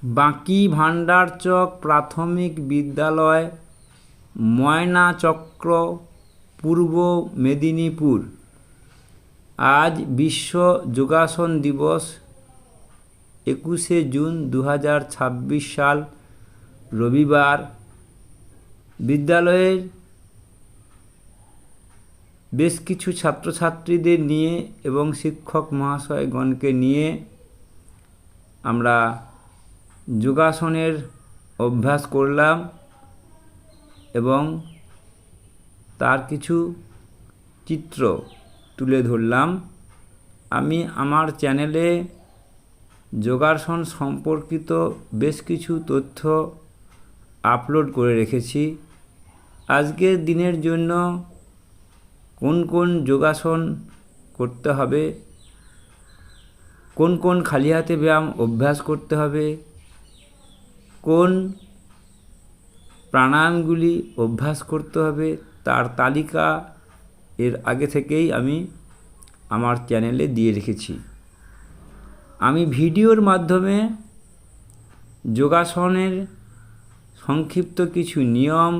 বাঁকি ভান্ডারচক প্রাথমিক বিদ্যালয়, ময়নাচক্র, পূর্ব মেদিনীপুর। আজ বিশ্ব যোগাসন দিবস, 21শে জুন 2026 সাল, রবিবার। বিদ্যালয়ের বেশ কিছু ছাত্রছাত্রীদের নিয়ে এবং শিক্ষক মহাশয়গণকে নিয়ে আমরা যোগাসনের অভ্যাস করলাম এবং তার কিছু চিত্র তুলে ধরলাম। আমি আমার চ্যানেলে যোগাসন সম্পর্কিত বেশ কিছু তথ্য আপলোড করে রেখেছি। আজকের দিনের জন্য কোন কোন যোগাসন করতে হবে, কোন কোন খালি হাতে ব্যায়াম অভ্যাস করতে হবে, কোন প্রাণায়ামগুলি অভ্যাস করতে হবে, তার তালিকা এর আগে থেকেই আমি আমার চ্যানেলে দিয়ে রেখেছি। আমি ভিডিওর মাধ্যমে যোগাসনের সংক্ষিপ্ত কিছু নিয়ম,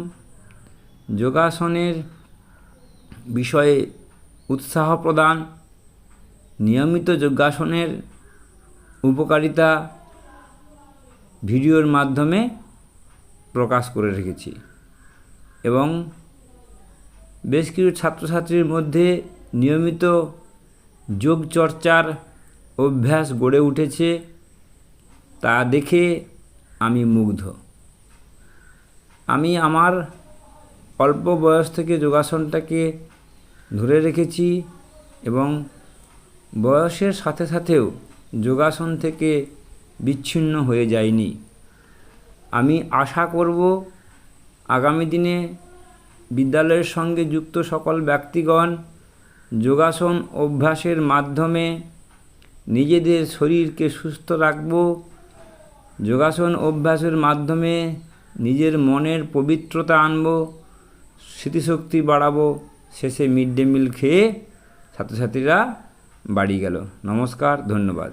যোগাসনের বিষয়ে উৎসাহ প্রদান, নিয়মিত যোগাসনের উপকারিতা ভিডিওর মাধ্যমে প্রকাশ করে রেখেছি এবং বেশ কিছু ছাত্রছাত্রীর মধ্যে নিয়মিত যোগ চর্চার অভ্যাস গড়ে উঠেছে, তা দেখে আমি মুগ্ধ। আমি আমার অল্প বয়স থেকে যোগাসনটাকে ধরে রেখেছি এবং বয়সের সাথে সাথেও যোগাসন থেকে বিচ্ছিন্ন হয়ে যায়নি। আমি আশা করব আগামী দিনে বিদ্যালয়ের সঙ্গে যুক্ত সকল ব্যক্তিগণ যোগাসন অভ্যাসের মাধ্যমে নিজেদের শরীরকে সুস্থ রাখব, যোগাসন অভ্যাসের মাধ্যমে নিজের মনের পবিত্রতা আনব, স্মৃতিশক্তি বাড়াবো। শেষে মিড ডে মিল খেয়ে ছাত্রছাত্রীরা বাড়ি গেল। নমস্কার, ধন্যবাদ।